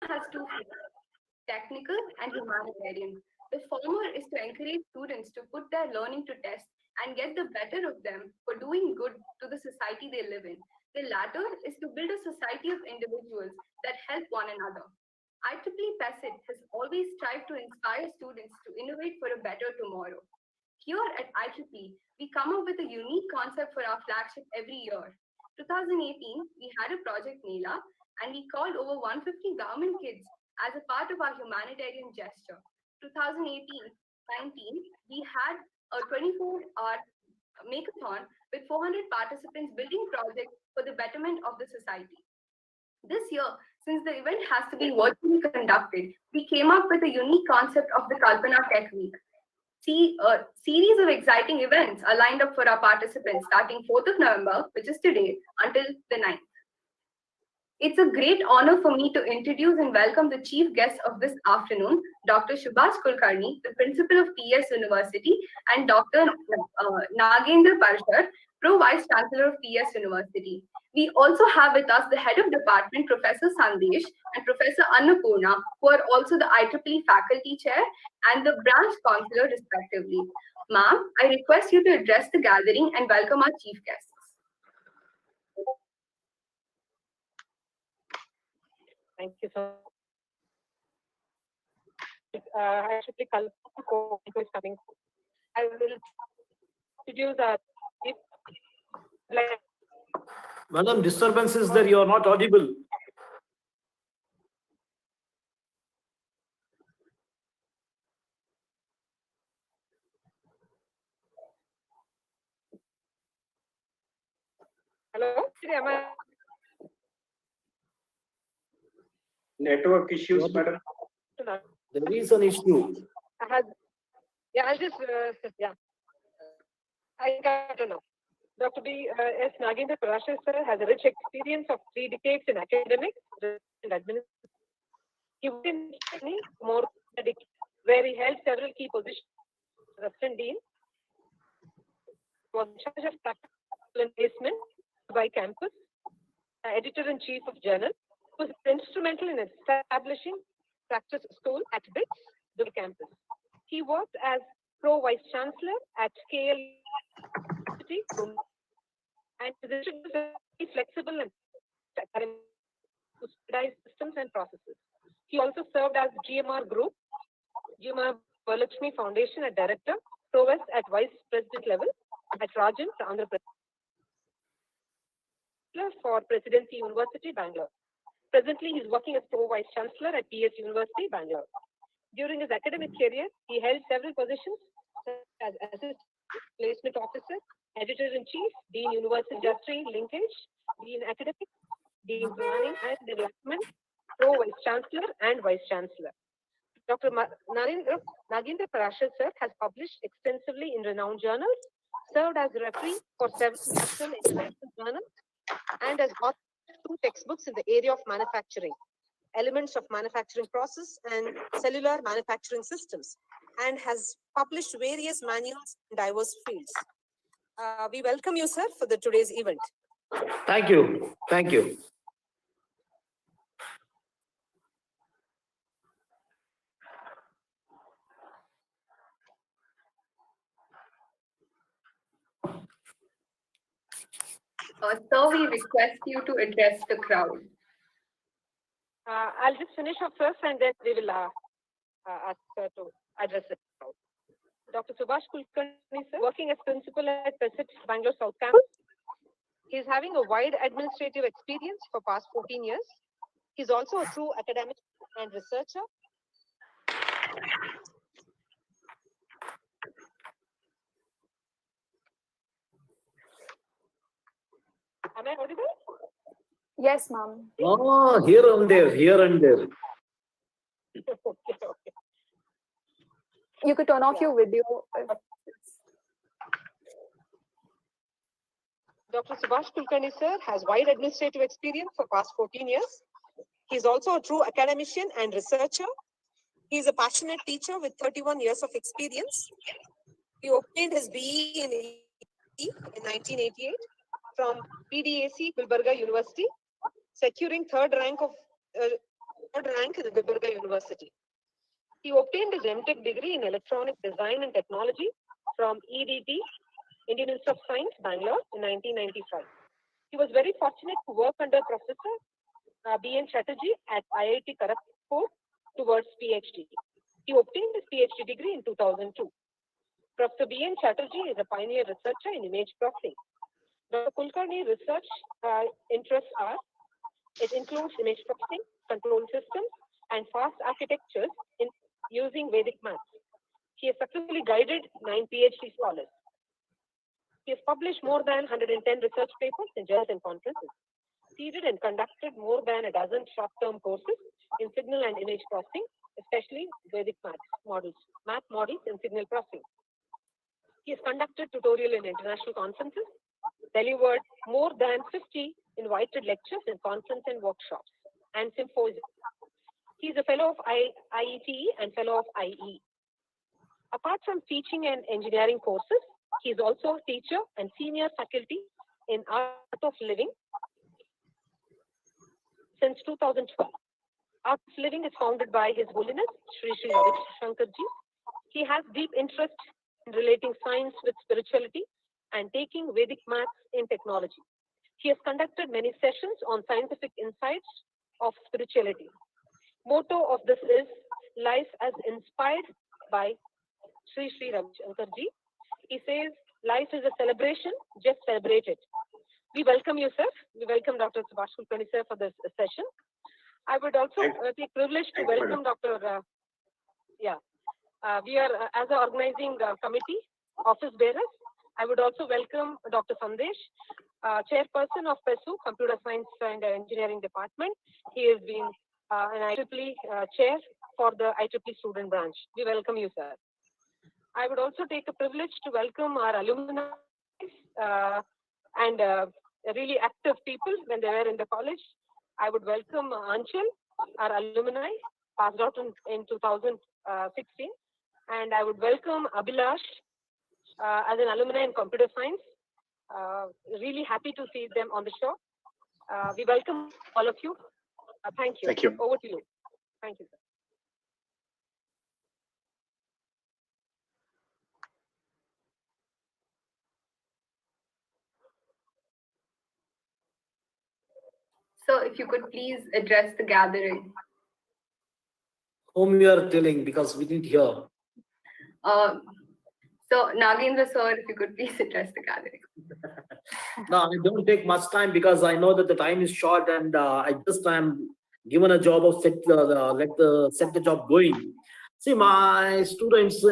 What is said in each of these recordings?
has two phases, technical and humanitarian. The former is to encourage students to put their learning to test and get the better of them for doing good to the society they live in. The latter is to build a society of individuals that help one another. IEEE PESIT has always strived to inspire students to innovate for a better tomorrow. Here at IEEE, we come up with a unique concept for our flagship every year. 2018, we had a project Mela and we called over 150 government kids as a part of our humanitarian gesture. 2018-19, we had a 24-hour makeathon with 400 participants building projects for the betterment of the society. This year, since the event has to be virtually conducted, we came up with a unique concept of the Kalpana Tech Week. See, a series of exciting events are lined up for our participants starting 4th of November, which is today, until the 9th. It's a great honor for me to introduce and welcome the chief guest of this afternoon, Dr. Subhash Kulkarni, the principal of PES University, and Dr. Nagendra Parshar, Pro Vice Chancellor of PES University. We also have with us the head of department, Professor Sandesh, and Professor Annapurna, who are also the IEEE faculty chair and the branch counselor, respectively. Ma'am, I request you to address the gathering and welcome our chief guests. Thank you so much. Actually, Kalpana is coming. I will introduce Madam, disturbance is there. You are not audible. Hello? Am I? Network issues, madam. There is an issue. I'll just, I got to know. Dr. B.S. Nagendra Parashar sir has a rich experience of 3 decades in academics and administration. He worked in more than a decade, where he held several key positions. Assistant Dean, was in charge of practical and placement by campus, editor-in-chief of journal, was instrumental in establishing practice school at BITS, the campus. He worked as Pro Vice Chancellor at KL University and position was very flexible and academic to standardize systems and processes. He also served as GMR Group, GMR Varalakshmi Foundation at Director, Provost at Vice President level at Rajan, Andhra Pradesh, for Presidency University, Bangalore. Presently, he is working as Pro Vice Chancellor at PES University, Bangalore. During his academic career, he held several positions as Assistant Placement Officer, Editor-in-Chief, Dean University Industry Linkage, Dean Academics, Dean Planning and Development, Pro Vice Chancellor and Vice Chancellor. Dr. Nagendra Parashar sir has published extensively in renowned journals, served as referee for several national and international journals, and has authored 2 textbooks in the area of manufacturing, elements of manufacturing process and cellular manufacturing systems, and has published various manuals in diverse fields. We welcome you, sir, for today's event. Thank you. Thank you. Sir, we request you to address the crowd. I'll just finish up first and then we will ask her to address the crowd. Dr. Subhash Kulkarni, sir, working as principal at PESIT Bangalore South Campus. He is having a wide administrative experience for past 14 years. He's also a true academic and researcher. Am I audible? Yes, ma'am. Oh, here and there, here and there. Okay. You could turn off your video. Dr. Subhash Kulkarni, sir, has wide administrative experience for past 14 years. He is also a true academician and researcher. He is a passionate teacher with 31 years of experience. He obtained his BE in 1988 from PDAC Gulbarga University, securing 3rd rank of third rank in the Gulbarga University. He obtained his MTech degree in Electronic Design and Technology from EDT, Indian Institute of Science, Bangalore, in 1995. He was very fortunate to work under Professor B.N. Chatterjee at IIT Kharagpur towards PhD. He obtained his PhD degree in 2002. Professor B.N. Chatterjee is a pioneer researcher in image processing. Dr. Kulkarni's research interests are, it includes image processing, control systems, and fast architectures in using Vedic maths. He has successfully guided 9 PhD scholars. He has published more than 110 research papers in journals and conferences, seeded and conducted more than a dozen short-term courses in signal and image processing, especially Vedic math models in signal processing. He has conducted tutorial in international conferences, delivered more than 50 invited lectures in conference and workshops and symposiums. He is a fellow of IETE and fellow of IE. Apart from teaching and engineering courses, he is also a teacher and senior faculty in Art of Living since 2012. Art of Living is founded by His Holiness Sri Sri Ravi Shankarji. He has deep interest in relating science with spirituality and taking Vedic maths in technology. He has conducted many sessions on scientific insights of spirituality. Motto of this is life as inspired by Sri Sri Ravi Shankarji. He says, life is a celebration, just celebrate it. We welcome you, sir. We welcome Dr. Subhash Kulkarni, sir, for this session. I would also take privilege to welcome Dr. We are, as an organizing committee, office bearers, I would also welcome Dr. Sandesh, chairperson of PESU, Computer Science and Engineering Department. He has been an IEEE chair for the IEEE Student Branch. We welcome you, sir. I would also take a privilege to welcome our alumni and really active people when they were in the college. I would welcome Anchal, our alumni, passed out in 2016. And I would welcome Abhilash as an alumni in computer science. Really happy to see them on the show. We welcome all of you. Thank you. Thank you. Over to you. Thank you, sir. So if you could please address the gathering. Whom you are telling, because we didn't hear. So Nagendra sir, if you could please address the gathering. No, I don't take much time because I know that the time is short and I just am given a job of set the job going. See, my students,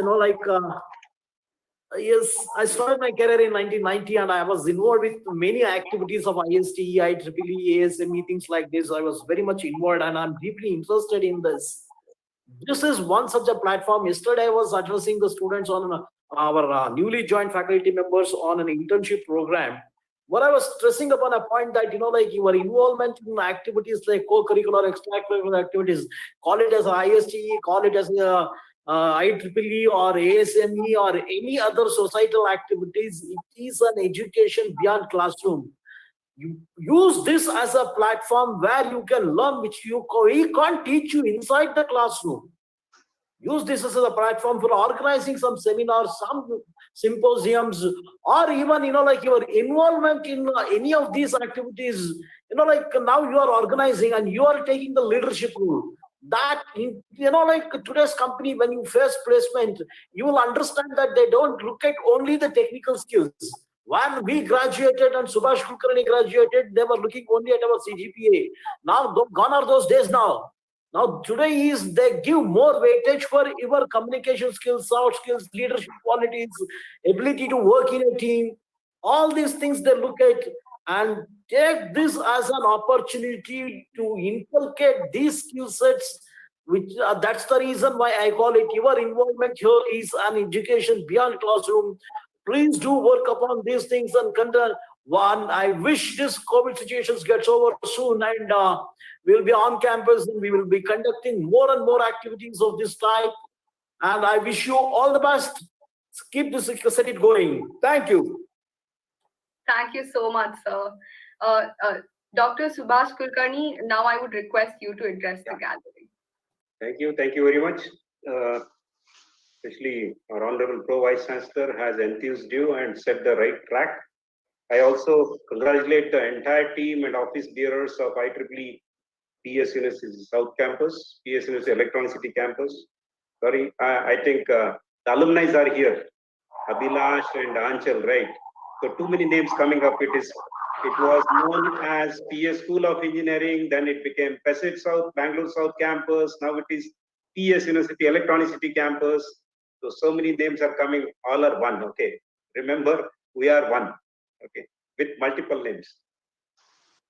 yes, I started my career in 1990 and I was involved with many activities of ISTE, IEEE, ASME, things like this. I was very much involved and I'm deeply interested in this. This is one such a platform. Yesterday I was addressing the students on our newly joined faculty members on an internship program. What I was stressing upon a point that, your involvement in activities like co-curricular, extracurricular activities, call it as ISTE, call it as IEEE or ASME or any other societal activities, it is an education beyond classroom. You use this as a platform where you can learn, which we can't teach you inside the classroom. Use this as a platform for organizing some seminars, some symposiums, or even, your involvement in any of these activities. Now you are organizing and you are taking the leadership role. That, today's company, when you face placement, you will understand that they don't look at only the technical skills. When we graduated and Subhash Kulkarni graduated, they were looking only at our CGPA. Now, gone are those days now. Now, today they give more weightage for your communication skills, soft skills, leadership qualities, ability to work in a team. All these things they look at and take this as an opportunity to inculcate these skill sets, which that's the reason why I call it your involvement here is an education beyond classroom. Please do work upon these things and conduct one. I wish this COVID situation gets over soon and we'll be on campus and we will be conducting more and more activities of this type. And I wish you all the best. Keep this, set it going. Thank you. Thank you so much, sir. Dr. Subhash Kulkarni, now I would request you to address the gathering. Thank you very much. Especially our Honorable Pro Vice Chancellor has enthused you and set the right track. I also congratulate the entire team and office bearers of IEEE PES University South Campus, PES University Electronic City Campus. Sorry, I think the alumni are here, Abhilash and Anchal, right? So too many names coming up. It was known as PES School of Engineering, then it became PES South, Bangalore South Campus. Now it is PES University Electronic City Campus. So many names are coming. All are one. Okay. Remember, we are one. Okay, with multiple names.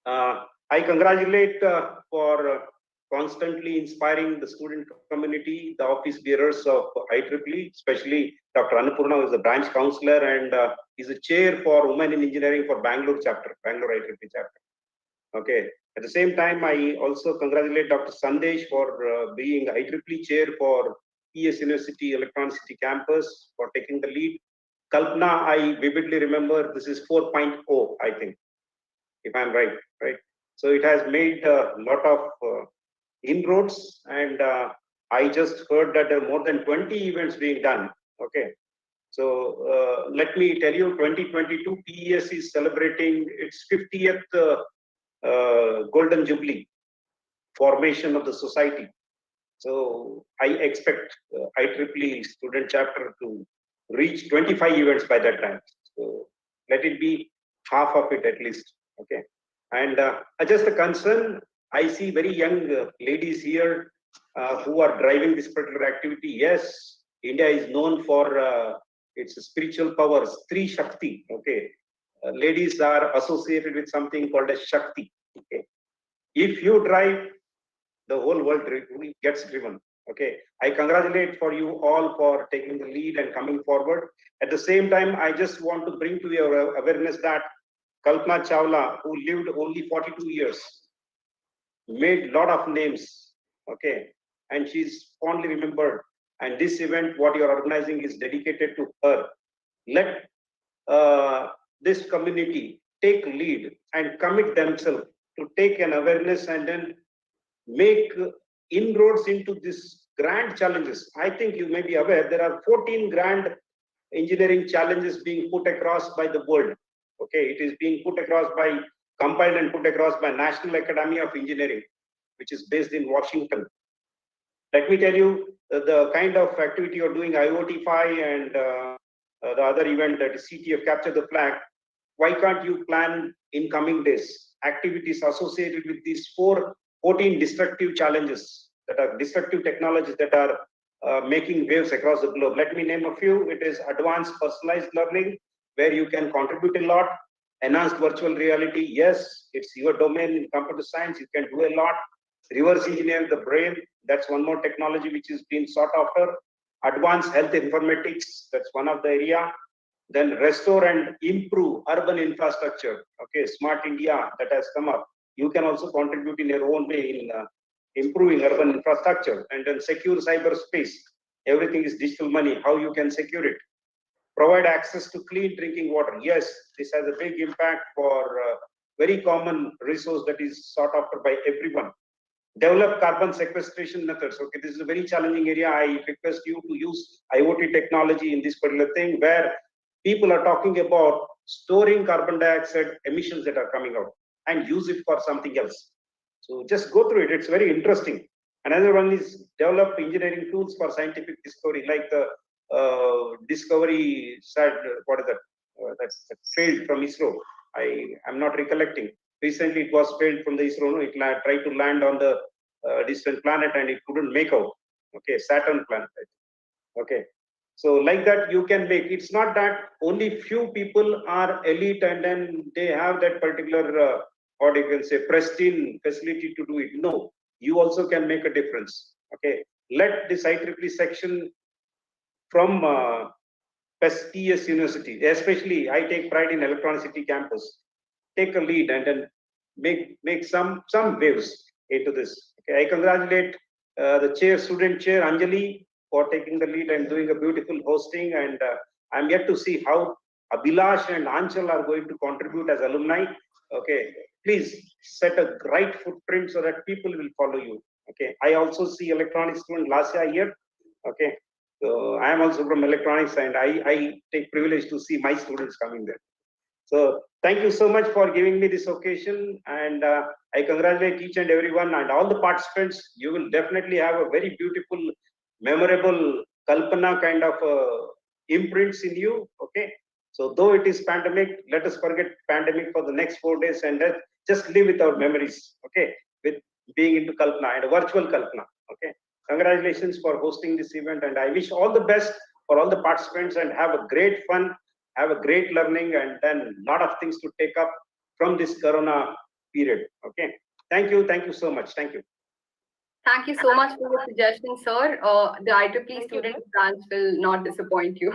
I congratulate for constantly inspiring the student community, the office bearers of IEEE, especially Dr. Annapurna, who is the branch counselor and is a chair for Women in Engineering for Bangalore chapter, Bangalore IEEE chapter. Okay. At the same time, I also congratulate Dr. Sandesh for being IEEE chair for PES University Electronic City Campus for taking the lead. Kalpana, I vividly remember this is 4.0, I think, if I'm right. So it has made a lot of inroads, and I just heard that there are more than 20 events being done. Okay. So let me tell you, 2022 PES is celebrating its 50th Golden Jubilee formation of the society. So I expect IEEE student chapter to reach 25 events by that time. So let it be half of it at least. Okay. And just a concern, I see very young ladies here who are driving this particular activity. Yes, India is known for its spiritual powers, Tri Shakti. Okay. Ladies are associated with something called as Shakti. Okay. If you drive, the whole world gets driven. Okay, I congratulate for you all for taking the lead and coming forward. At the same time, I just want to bring to your awareness that Kalpana Chawla, who lived only 42 years, made a lot of names. Okay, and she's fondly remembered. And this event, what you're organizing, is dedicated to her. Let this community take lead and commit themselves to take an awareness and then make inroads into these grand challenges. I think you may be aware there are 14 grand engineering challenges being put across by the world. Okay, it is being put across by, compiled and put across by National Academy of Engineering, which is based in Washington. Let me tell you the kind of activity you're doing, IoTify and the other event that is CTF, Capture the Flag. Why can't you plan in coming days activities associated with these 14 destructive challenges, that are destructive technologies that are making waves across the globe? Let me name a few. It is advanced personalized learning, where you can contribute a lot. Enhanced virtual reality, yes, it's your domain in computer science, you can do a lot. Reverse engineer the brain, that's one more technology which is being sought after. Advanced health informatics, that's one of the area. Then restore and improve urban infrastructure. Okay, Smart India that has come up. You can also contribute in your own way in improving urban infrastructure. And then secure cyberspace. Everything is digital money. How you can secure it? Provide access to clean drinking water. Yes, this has a big impact for very common resource that is sought after by everyone. Develop carbon sequestration methods. Okay, this is a very challenging area. I request you to use IoT technology in this particular thing, where people are talking about storing carbon dioxide emissions that are coming out and use it for something else. So just go through it. It's very interesting. Another one is develop engineering tools for scientific discovery, like the discovery what is that? That's failed from ISRO. I'm not recollecting. Recently, it was failed from the ISRO. No? It tried to land on the distant planet and it couldn't make out. Okay, Saturn planet. Okay, so like that you can make. It's not that only few people are elite and then they have that particular what you can say pristine facility to do it. No, you also can make a difference. Okay, let this IEEE section from PES University, especially I take pride in Electronic City campus, take a lead and then make some waves into this. Okay, I congratulate the student chair Anjali for taking the lead and doing a beautiful hosting, and I'm yet to see how Abhilash and Anchal are going to contribute as alumni. Okay, please set a right footprint so that people will follow you. Okay, I also see electronics student last year here. Okay, so I am also from electronics, and I take privilege to see my students coming there. So thank you so much for giving me this occasion, and I congratulate each and everyone and all the participants. You will definitely have a very beautiful, memorable Kalpana kind of imprints in you. Okay, so though it is pandemic, let us forget pandemic for the next 4 days and just live with our memories. Okay, with being into Kalpana and virtual Kalpana. Okay, congratulations for hosting this event, and I wish all the best for all the participants and have a great fun, have a great learning, and then a lot of things to take up from this corona period. Okay, thank you so much, thank you. Thank you so much for your suggestion, sir. The IEEE Thank you, student sir. branch will not disappoint you.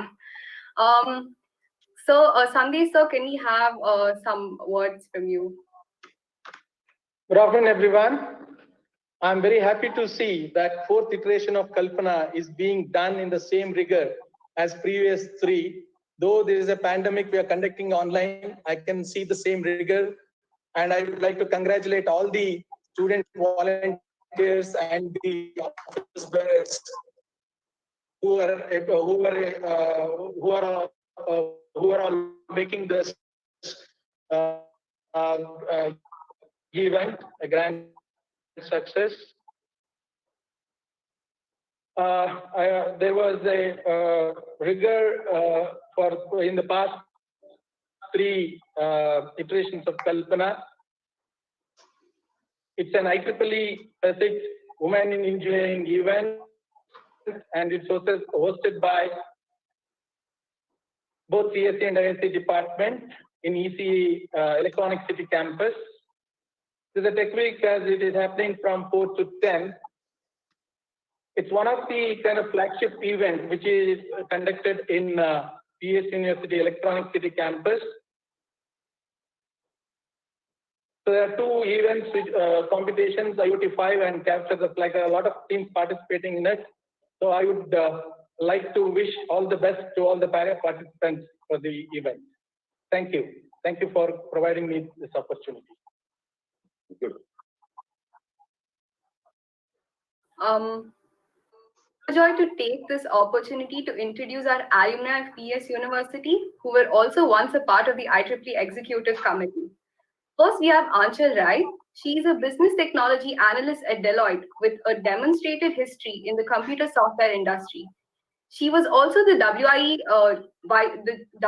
So, Sandesh, sir, can we have some words from you? Good afternoon, everyone. I'm very happy to see that fourth iteration of Kalpana is being done in the same rigor as previous three. Though there is a pandemic, we are conducting online. I can see the same rigor, and I would like to congratulate all the student volunteers and the office bearers who are all making this event a grand success. There was a rigor for in the past three iterations of Kalpana. It's an IEEE ethics Women in Engineering event, and it's hosted by both CSE and ISC department in ECE Electronic City campus. So the Tech Week, as it is happening from 4 to 10, it's one of the kind of flagship events which is conducted in PES University Electronic City campus. So there are two events, competitions, IoTify and Capture the Flag. There are a lot of teams participating in it. So I would like to wish all the best to all the participants for the event. Thank you. Thank you for providing me this opportunity. Good. Joy to take this opportunity to introduce our alumni of PES University, who were also once a part of the IEEE Executive Committee. First, we have Anchal Rai. She is a business technology analyst at Deloitte with a demonstrated history in the computer software industry. She was also the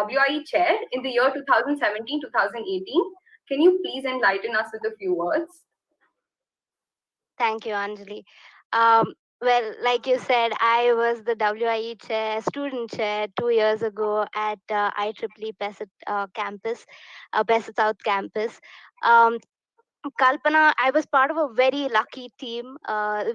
WIE chair in the year 2017-2018. Can you please enlighten us with a few words? Thank you, Anjali. Well, like you said, I was the WIE chair, student chair 2 years ago at IEEE PES campus, PES South campus. Kalpana, I was part of a very lucky team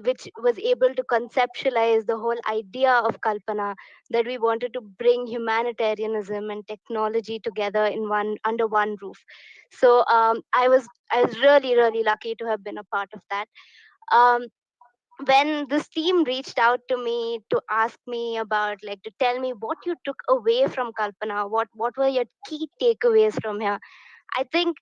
which was able to conceptualize the whole idea of Kalpana, that we wanted to bring humanitarianism and technology together in under one roof. So I was really lucky to have been a part of that. Um, when this team reached out to me to ask me about, like, to tell me what you took away from Kalpana, what were your key takeaways from here, I think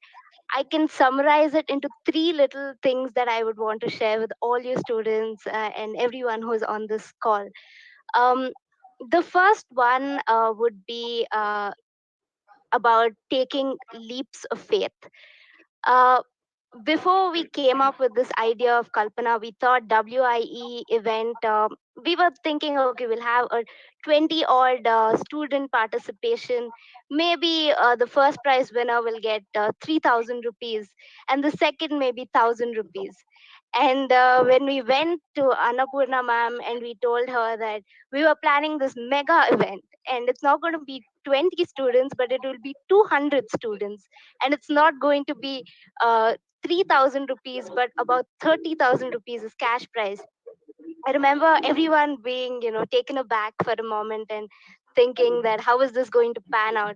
I can summarize it into three little things that I would want to share with all your students and everyone who's on this call. Um, the first one would be about taking leaps of faith. Uh, Before we came up with this idea of Kalpana, we thought WIE event, we were thinking, okay, we'll have a 20 odd student participation. Maybe the first prize winner will get 3,000 rupees, and the second maybe 1,000 rupees. And when we went to Annapurna ma'am and we told her that we were planning this mega event, and it's not going to be 20 students, but it will be 200 students, and it's not going to be 3,000 rupees, but about 30,000 rupees is cash prize. I remember everyone being, taken aback for a moment and thinking that how is this going to pan out?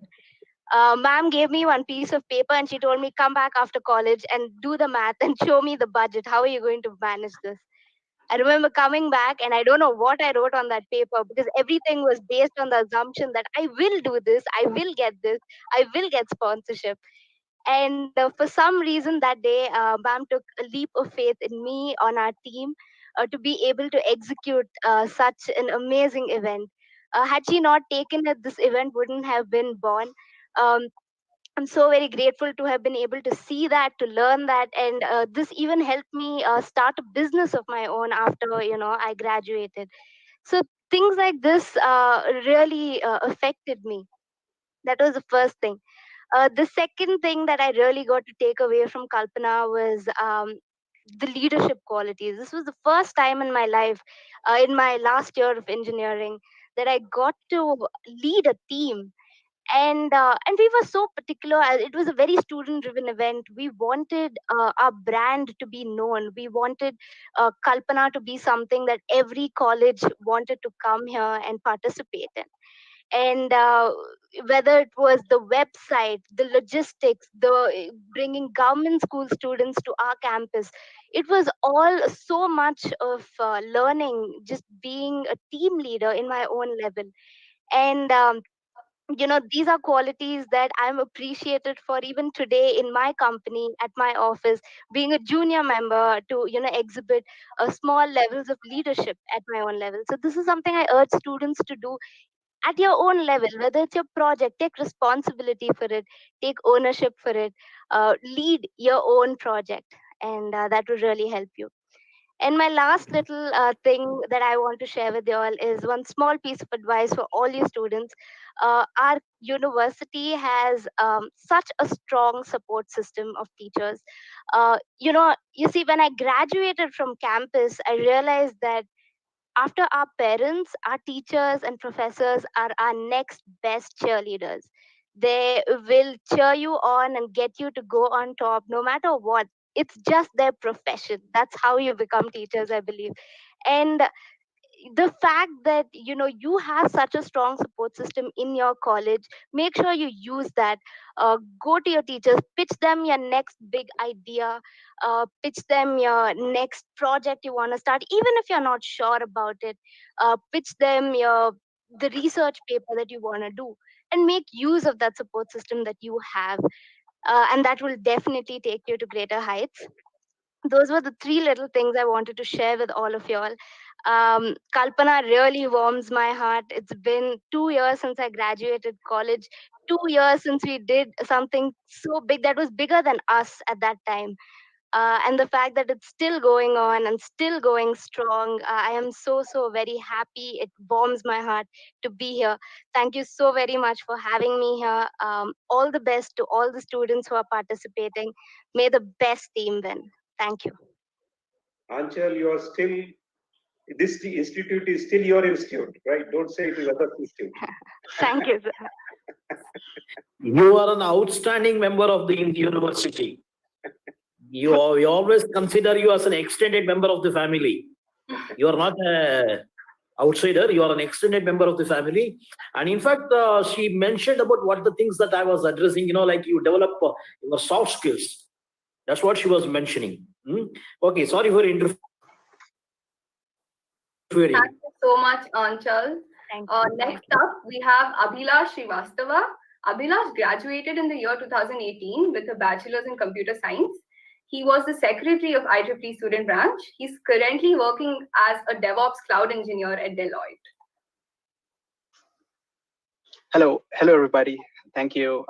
Ma'am gave me one piece of paper and she told me, come back after college and do the math and show me the budget. How are you going to manage this? I remember coming back and I don't know what I wrote on that paper because everything was based on the assumption that I will do this, I will get this, I will get sponsorship. And for some reason that day, ma'am took a leap of faith in me, on our team. to be able to execute such an amazing event. Had she not taken it, this event wouldn't have been born. Um, I'm so very grateful to have been able to see that, to learn that, and this even helped me start a business of my own after I graduated. So things like this really affected me. That was the first thing. The second thing that I really got to take away from Kalpana was the leadership qualities. This was the first time in my life, in my last year of engineering, that I got to lead a team. And we were so particular. It was a very student driven event. We wanted our brand to be known. We wanted Kalpana to be something that every college wanted to come here and participate in. And whether it was the website, the logistics, the bringing government school students to our campus, it was all so much of learning, just being a team leader in my own level. And these are qualities that I'm appreciated for even today in my company, at my office, being a junior member to exhibit small levels of leadership at my own level. So this is something I urge students to do at your own level, whether it's your project. Take responsibility for it, take ownership for it, lead your own project, and that will really help you. And my last little thing that I want to share with you all is one small piece of advice for all you students. Our university has such a strong support system of teachers. You see, when I graduated from campus, I realized that after our parents, our teachers and professors are our next best cheerleaders. They will cheer you on and get you to go on top no matter what. It's just their profession. That's how you become teachers, I believe. And the fact that you have such a strong support system in your college, make sure you use that. Go to your teachers, pitch them your next big idea, pitch them your next project you want to start, even if you're not sure about it. Pitch them the research paper that you want to do, and make use of that support system that you have, and that will definitely take you to greater heights. Those were the three little things I wanted to share with all of y'all. Kalpana really warms my heart. It's been 2 years since I graduated college, 2 years since we did something so big that was bigger than us at that time. And the fact that it's still going on and still going strong, I am so, so very happy. It warms my heart to be here. Thank you so very much for having me here. All the best to all the students who are participating. May the best team win. Thank you. Anchal, you are still, this institute is still your institute, right? Don't say it is other institute. Thank you, sir. You are an outstanding member of the university. We always consider you as an extended member of the family. You are not an outsider. You are an extended member of the family. And in fact, she mentioned about what the things that I was addressing, like you develop your soft skills. That's what she was mentioning. Okay, sorry for interfering. Thank you so much, Anchal. Thank you. Next up, we have Abhilash Srivastava. Abhilash graduated in the year 2018 with a bachelor's in computer science. He was the secretary of IEEE Student Branch. He's currently working as a DevOps cloud engineer at Deloitte. Hello, everybody. Thank you.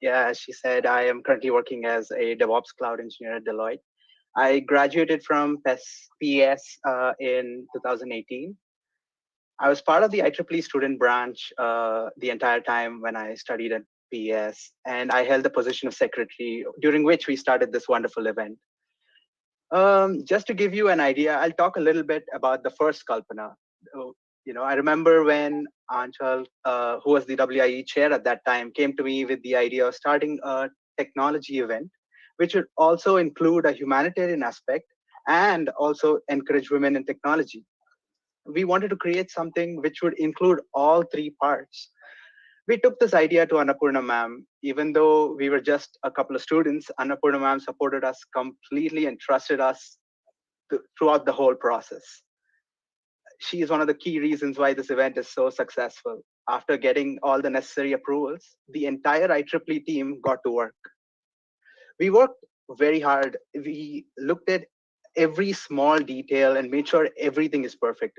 Yeah, as she said, I am currently working as a DevOps cloud engineer at Deloitte. I graduated from PES in 2018. I was part of the IEEE Student Branch the entire time when I studied at PES, and I held the position of secretary, during which we started this wonderful event. Just to give you an idea, I'll talk a little bit about the first Kalpana. I remember when Anchal, who was the WIE chair at that time, came to me with the idea of starting a technology event, which would also include a humanitarian aspect and also encourage women in technology. We wanted to create something which would include all three parts. We took this idea to Annapurna ma'am. Even though we were just a couple of students, Annapurna ma'am supported us completely and trusted us throughout the whole process. She is one of the key reasons why this event is so successful. After getting all the necessary approvals, the entire IEEE team got to work. We worked very hard. We looked at every small detail and made sure everything is perfect,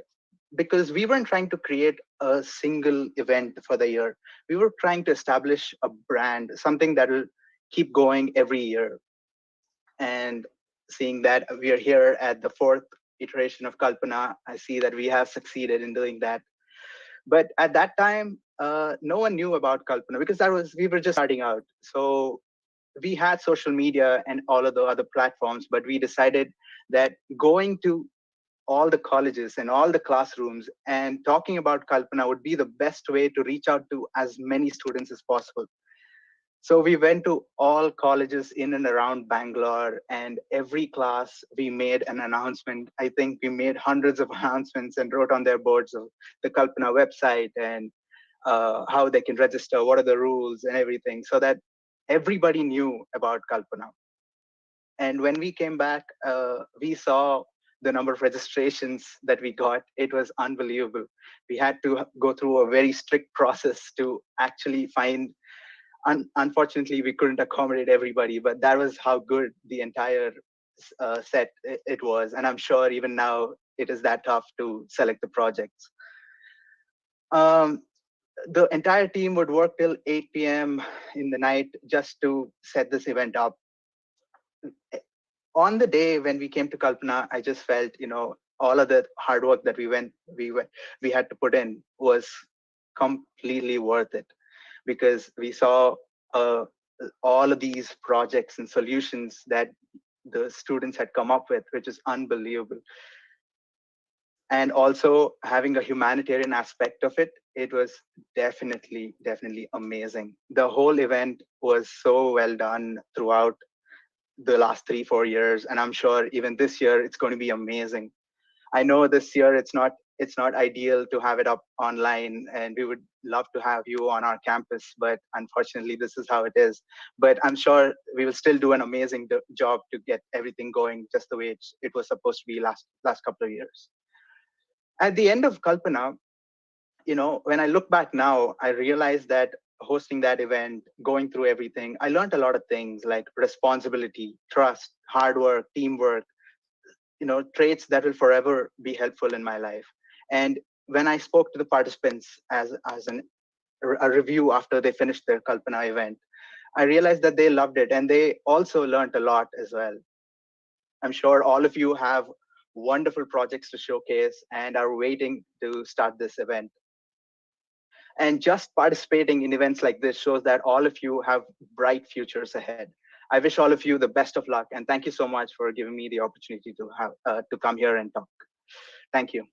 because we weren't trying to create a single event for the year. We were trying to establish a brand, something that will keep going every year. And seeing that we are here at the fourth iteration of Kalpana, I see that we have succeeded in doing that. But at that time, no one knew about Kalpana because we were just starting out. So we had social media and all of the other platforms, but we decided that going to all the colleges and all the classrooms and talking about Kalpana would be the best way to reach out to as many students as possible. So we went to all colleges in and around Bangalore, and every class we made an announcement. I think we made hundreds of announcements and wrote on their boards of the Kalpana website and how they can register, what are the rules and everything, so that everybody knew about Kalpana. And when we came back, we saw the number of registrations that we got. It was unbelievable. We had to go through a very strict process to actually find, unfortunately, we couldn't accommodate everybody, but that was how good the entire set it was. And I'm sure even now it is that tough to select the projects. The entire team would work till 8 p.m. in the night just to set this event up. On the day when we came to Kalpana, I just felt, all of the hard work that we had to put in was completely worth it, because we saw all of these projects and solutions that the students had come up with, which is unbelievable. And also having a humanitarian aspect of it, it was definitely amazing. The whole event was so well done throughout the last 3-4 years, and I'm sure even this year it's going to be amazing. I know this year it's not ideal to have it up online, and we would love to have you on our campus, but unfortunately this is how it is. But I'm sure we will still do an amazing job to get everything going just the way it was supposed to be last couple of years. At the end of Kalpana, when I look back now, I realized that hosting that event, going through everything, I learned a lot of things like responsibility, trust, hard work, teamwork, traits that will forever be helpful in my life. And when I spoke to the participants as a review after they finished their Kalpana event, I realized that they loved it and they also learned a lot as well. I'm sure all of you have wonderful projects to showcase and are waiting to start this event. And just participating in events like this shows that all of you have bright futures ahead. I wish all of you the best of luck, and thank you so much for giving me the opportunity to come here and talk. Thank you.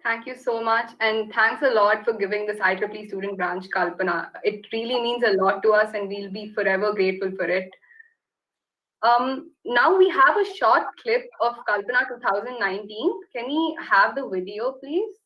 Thank you so much, and thanks a lot for giving this IEEE Student Branch Kalpana. It really means a lot to us, and we'll be forever grateful for it. Now we have a short clip of Kalpana 2019. Can we have the video, please?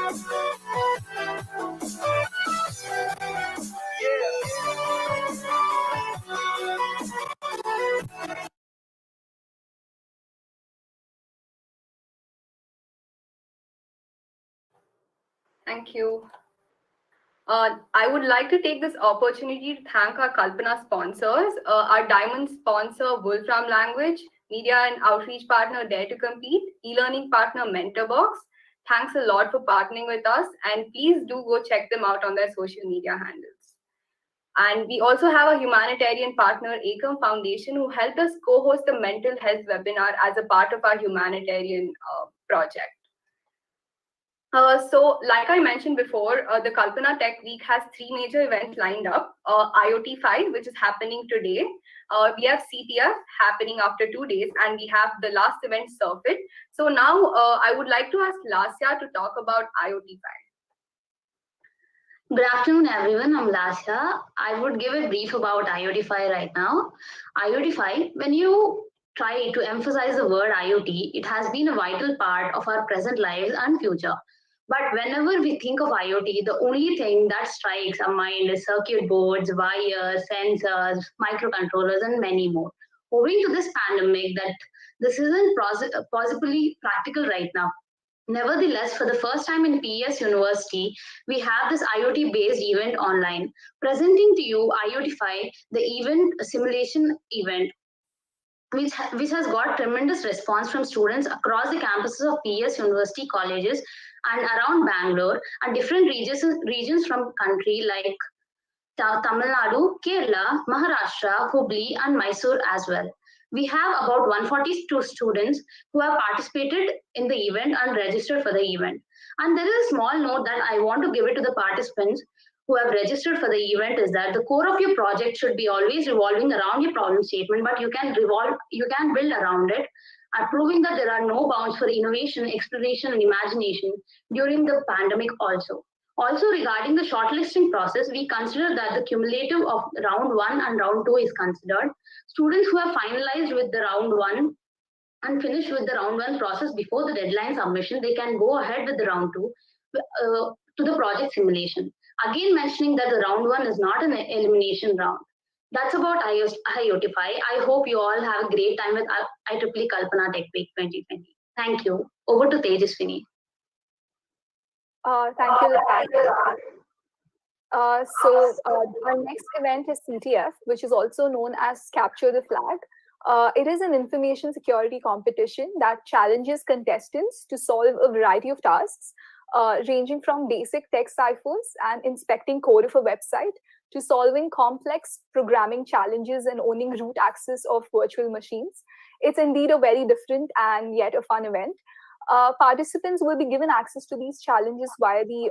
Thank you. I would like to take this opportunity to thank our Kalpana sponsors, our diamond sponsor, Wolfram Language, media and outreach partner, Dare to Compete, e-learning partner, Mentorbox. Thanks a lot for partnering with us, and please do go check them out on their social media handles. And we also have a humanitarian partner, Akam Foundation, who helped us co-host the mental health webinar as a part of our humanitarian project. So, like I mentioned before, the Kalpana Tech Week has 3 major events lined up. IoTify, which is happening today. We have CTF happening after 2 days, and we have the last event, Surfit. So now I would like to ask Lasya to talk about IoTify. Good afternoon, everyone. I'm Lasya. I would give a brief about IoTify right now. IoTify, when you try to emphasize the word IoT, it has been a vital part of our present lives and future. But whenever we think of IoT, the only thing that strikes our mind is circuit boards, wires, sensors, microcontrollers, and many more. Owing to this pandemic, that this isn't possibly practical right now. Nevertheless, for the first time in PES University, we have this IoT-based event online. Presenting to you IoTify, the event simulation event, which has got tremendous response from students across the campuses of PES University colleges and around Bangalore and different regions from country like Tamil Nadu, Kerala, Maharashtra, Hubli, and Mysore as well. We have about 142 students who have participated in the event and registered for the event. And there is a small note that I want to give it to the participants who have registered for the event is that the core of your project should be always revolving around your problem statement, but you can build around it, proving that there are no bounds for innovation, exploration, and imagination during the pandemic also. Also, regarding the shortlisting process, we consider that the cumulative of round 1 and round 2 is considered. Students who have finalized with the round 1 and finished with the round 1 process before the deadline submission, they can go ahead with the round 2 to the project simulation. Again, mentioning that the round 1 is not an elimination round. That's about IoTify. I hope you all have a great time with IEEE Kalpana Tech Week 2020. Thank you. Over to Tejaswini. Thank you, our next event is CTF, which is also known as Capture the Flag. It is an information security competition that challenges contestants to solve a variety of tasks, ranging from basic text ciphers and inspecting code of a website to solving complex programming challenges and owning root access of virtual machines. It's indeed a very different and yet a fun event. Participants will be given access to these challenges via the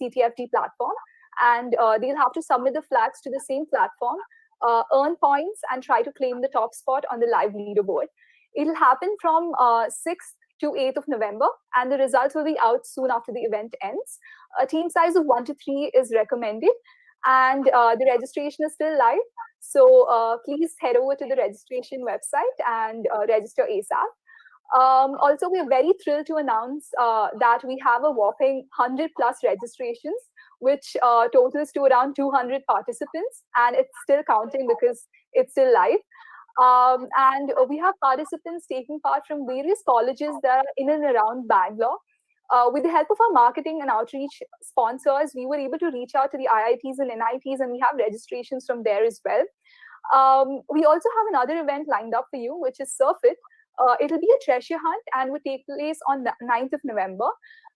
CTFT platform, and they'll have to submit the flags to the same platform, earn points, and try to claim the top spot on the live leaderboard. It'll happen from 6th to 8th of November, and the results will be out soon after the event ends. A team size of 1 to 3 is recommended, and the registration is still live. So please head over to the registration website and register ASAP. Also, we are very thrilled to announce that we have a whopping 100+ registrations, which totals to around 200 participants, and it's still counting because it's still live. And we have participants taking part from various colleges that are in and around Bangalore. With the help of our marketing and outreach sponsors, we were able to reach out to the IITs and NITs, and we have registrations from there as well. We also have another event lined up for you, which is Surfit. It'll be a treasure hunt and would take place on the 9th of November.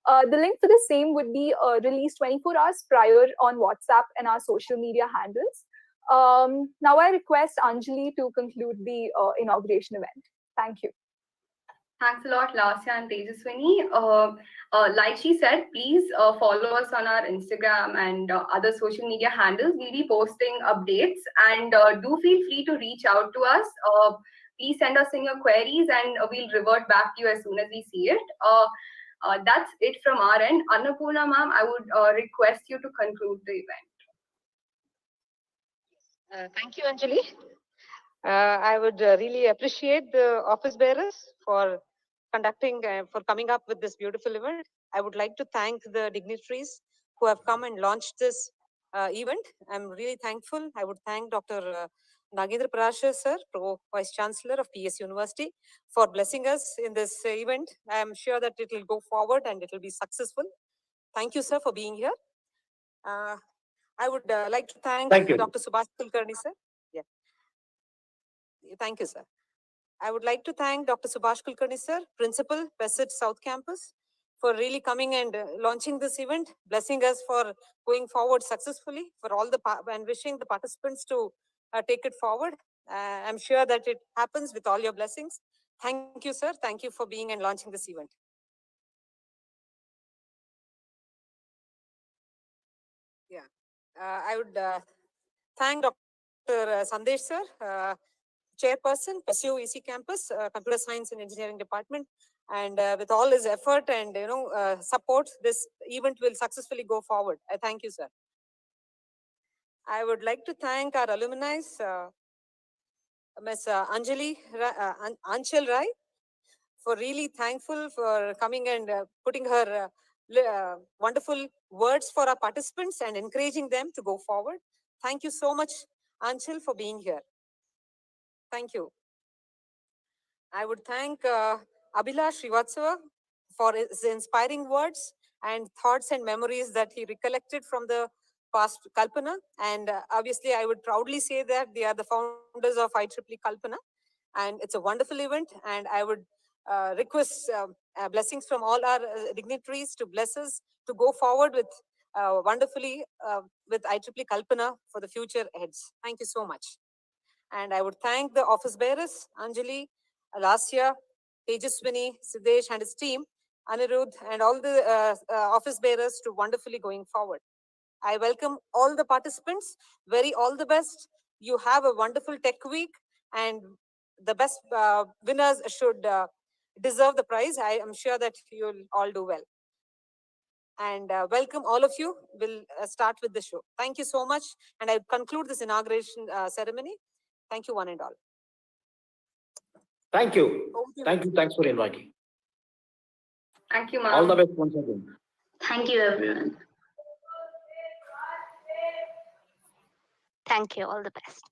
The link for the same would be released 24 hours prior on WhatsApp and our social media handles. Now I request Anjali to conclude the inauguration event. Thank you. Thanks a lot, Lasya and Tejaswini. Like she said, please follow us on our Instagram and other social media handles. We'll be posting updates, and do feel free to reach out to us. Please send us in your queries, and we'll revert back to you as soon as we see it. That's it from our end. Annapurna ma'am, I would request you to conclude the event. Thank you, Anjali. I would really appreciate the office bearers for conducting, for coming up with this beautiful event. I would like to thank the dignitaries who have come and launched this event. I'm really thankful. I would thank Dr. Nagendra Parashar sir, Pro Vice Chancellor of PES University, for blessing us in this event. I am sure that it will go forward and it will be successful. Thank you, sir, for being here. I would like to thank Dr. Subhash Kulkarni, sir. Yeah. Thank you, sir. I would like to thank Dr. Subhash Kulkarni, sir, Principal, PES South Campus, for really coming and launching this event, blessing us for going forward successfully, for all the and wishing the participants to take it forward. I'm sure that it happens with all your blessings. Thank you, sir. Thank you for being and launching this event. Yeah, I would thank Dr. Sandesh, sir, Chairperson, PESU EC Campus, Computer Science and Engineering Department. And with all his effort and support, this event will successfully go forward. I thank you, sir. I would like to thank our alumni, Ms. Anchal Rai, for really thankful for coming and putting her wonderful words for our participants and encouraging them to go forward. Thank you so much, Anchal, for being here. Thank you. I would thank Abhilash Srivatsava for his inspiring words and thoughts and memories that he recollected from the past Kalpana. And obviously, I would proudly say that they are the founders of IEEE Kalpana. And it's a wonderful event. And I would request blessings from all our dignitaries to bless us to go forward with wonderfully with IEEE Kalpana for the future heads. Thank you so much. And I would thank the office bearers, Anjali, Alasya, Tejaswini, Siddesh and his team, Anirudh, and all the office bearers to wonderfully going forward. I welcome all the participants. Very all the best. You have a wonderful tech week, and the best winners should deserve the prize. I am sure that you'll all do well. And welcome all of you. We'll start with the show. Thank you so much. And I conclude this inauguration ceremony. Thank you, one and all. Thank you. Thank you. Thanks for inviting. Thank you, ma'am. All the best once again. Thank you, everyone. Thank you. All the best.